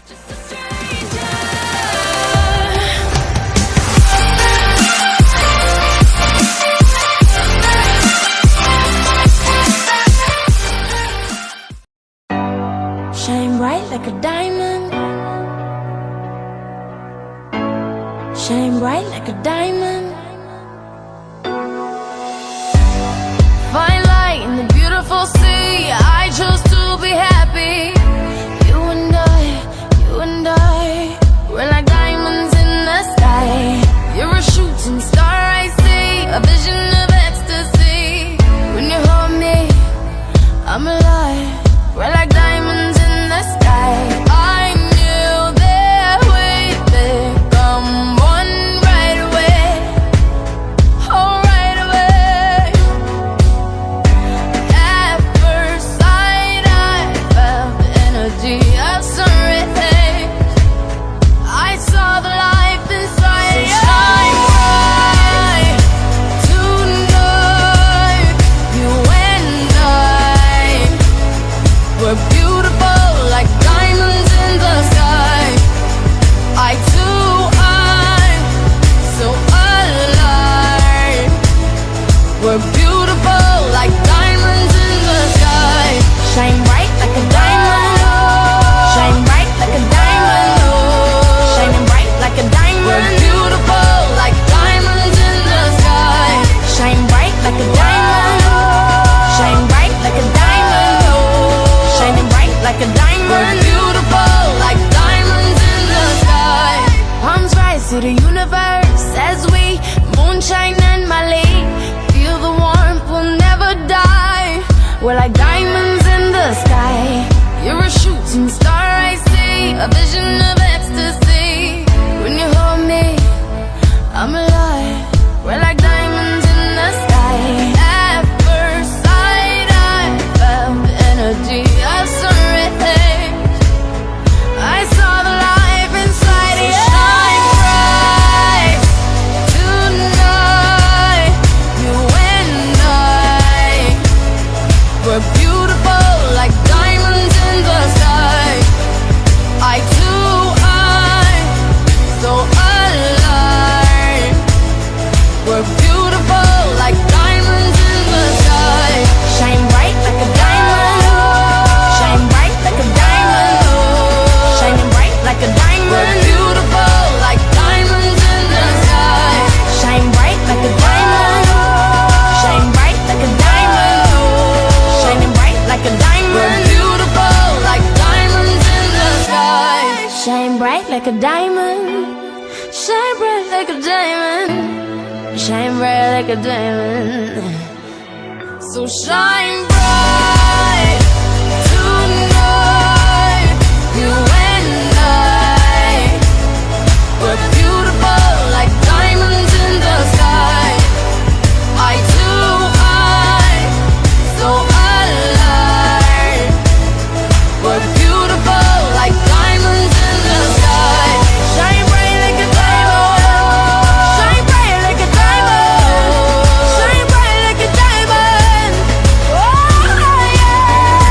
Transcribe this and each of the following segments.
Shine bright like a diamond. Shine bright like a diamond. Find light in the beautiful sea. I chose to be happy. You and I, we're like diamonds in the sky. You're a shooting star I see, a vision of ecstasy. When you hold me, I'm alive. We're like diamonds in the sky. I knew that we'd become one right away. Oh, right away. At first sight, I felt the energy of sun rays. I saw the life inside you. Shine bright tonight. You and I, we're beautiful like diamonds in the sky. I too, I'm so alive. We're beautiful like diamonds in the sky. Shine bright like a diamond. Shine bright like a diamond. Shining bright like a diamond. We're beautiful like diamonds in the sky. Shine bright like a diamond. Shine bright like a diamond. Shining bright like a diamond. We're beautiful like diamonds in the sky. Palms rise to the universe as we moonshine and Mali. Feel the warmth, we'll never die. We're like diamonds in the sky. You're a shooting star I see, a vision of ecstasy. When you hold me, I'm alive. We're like diamonds in the sky. At first sight, I felt the energy of sun rays. I saw the life inside you. Shine bright tonight. You and I, we're beautiful like diamonds in the sky. I too, I'm so alive. We're beautiful like diamonds in the sky. Shine bright like a diamond. Shine bright like a diamond. Shining bright like a diamond. We're beautiful like diamonds in the sky. Shine bright like a diamond. Shine bright like a diamond. Shining bright like a diamond. We're beautiful like diamonds in the sky. Shine bright like a diamond. Shine bright like a diamond. Shine bright like a diamond. So shine bright tonight. You and I, we're beautiful like diamonds in the sky. I too, I'm so alive. We're beautiful like diamonds in the sky. Shine bright like a diamond. Shine bright like a diamond. Shine bright like a diamond. Oh yeah.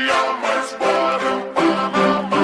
ea mai zboară în Panama.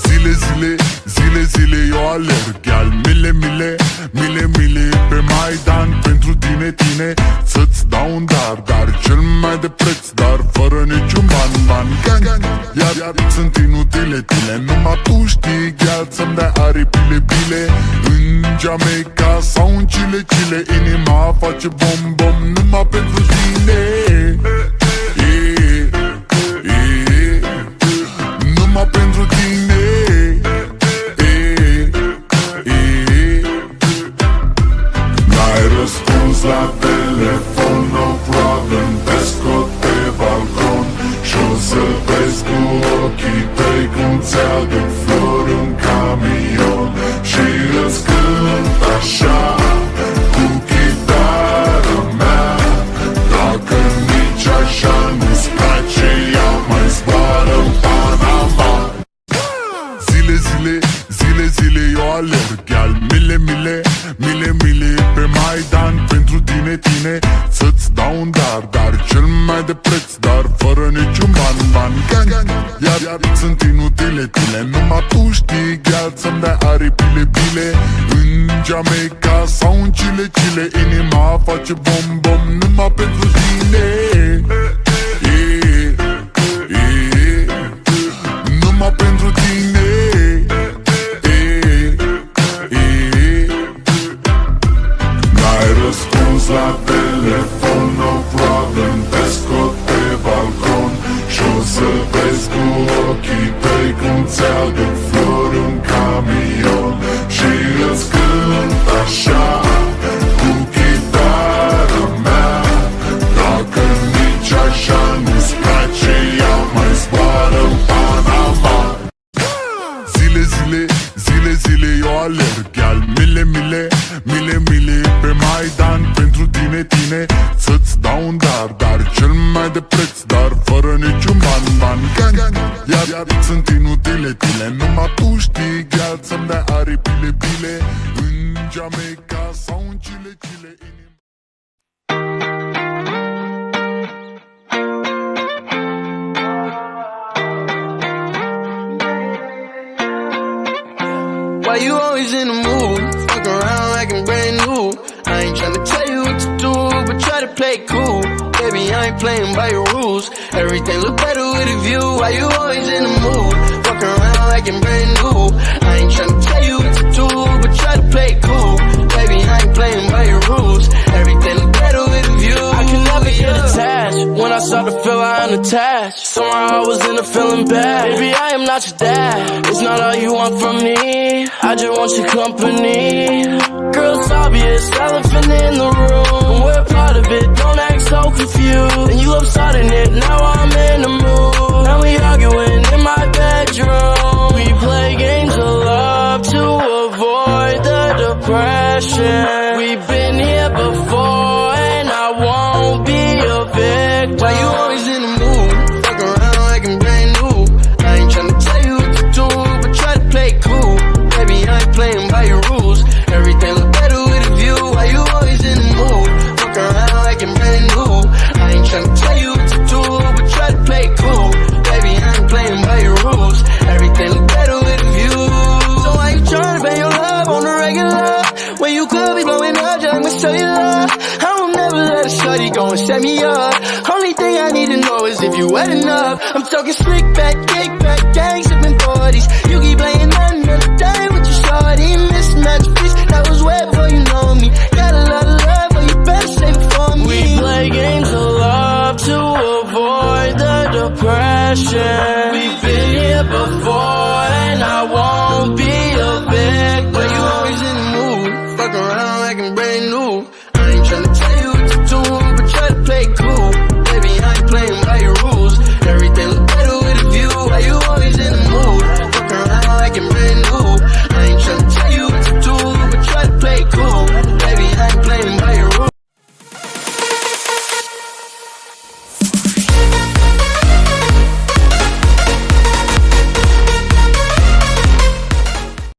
Zile, zile, zile, zile eu alerg, iar mile, mile, mile, mile pe Maidan pentru tine, tine, să-ți dau un dar, dar cel mai de preț, dar fără niciun ban, ban, gang. Iar sunt inutile tine, numai tu știi, gheal, să-mi dai aripile, bile. În Jamaica sau în Chile, Chile, inima face bom, bom, numai pentru tine. Numai pentru tine. N-ai răspuns la telefon, no problem, te scot pe balcon și-o să vezi cu ochii tăi cum ți-aduc flori în camion și îți cânt așa cu chitara mea. Dacă nici așa nu-ți place, ea mai zboară în Panama. Zile, zile, zile, zile eu alerg, iar mile, mile, mile, mile pe Maidan pentru tine, tine, să-ți dau un dar, dar cel mai de preț, dar fără niciun ban, ban, gang. Iar sunt inutile tine, numai tu știi, gheal, să-mi dai aripile, bile. În Jamaica sau în Chile, Chile, inima face bom, bom, numai pentru tine. Numai pentru tine. N-ai răspuns la telefon, no problem, te scot pe balcon și-o să vezi cu ochii tăi cum ți-aduc flori în camion și îți cânt așa cu chitara mea. Dacă nici așa nu-ți place, ea mai zboară în Panama. Zile, zile, zile, zile eu alerg, iar mile, mile, mile, mile pe Maidan pentru tine, tine, să-ți dau un dar, dar cel mai de preț, dar fără niciun ban, ban, gang. Iar sunt inutile tine, numai tu știi, gheal, să-mi dai aripile, bile. În Jamaica sau în Chile, Chile, Why you always in the mood? Fuck around like I'm brand new. I ain't tryna tell you what to do, but try to play cool. Baby, I ain't playing by your rules. Everything look better with a view. Why you always in the mood? Fuck around like I'm brand new. I ain't tryna tell you what to do, but try to play cool. Baby, I ain't playing by your rules. Everything look better with a view. I can never get attached. When I start to feel I'm attached, somehow I was in a feeling bad. Baby, I am not your dad. It's not all you want from me. I just want your company. Girl, it's obvious, elephant in the room. We're part of it, don't act so confused. And you love starting it, now I'm in the mood. Now we arguing in my bedroom. We play games of love to avoid the depression. We've been here before and I won't be a victim. Why you always in the mood? Fuck around like I'm brand new. I ain't tryna tell you what to do, but try to play cool. Baby, I ain't playing by your rules. Everything look better with a view. Why you always in the mood? Fuck around like I'm brand new. I ain't tryna tell you what to do, but try to play cool. Baby, I ain't playing by your rules. Everything look better with a view. So why you tryna pay your love on the regular when you could be blowing up just with cellular? I will never let a shorty go and set me up. Only thing I need to know is if you wet enough. I'm talking slick back, kick back, gang sipping 40s. You keep playing another day with your shorty. Mismatch piece that was wet before you know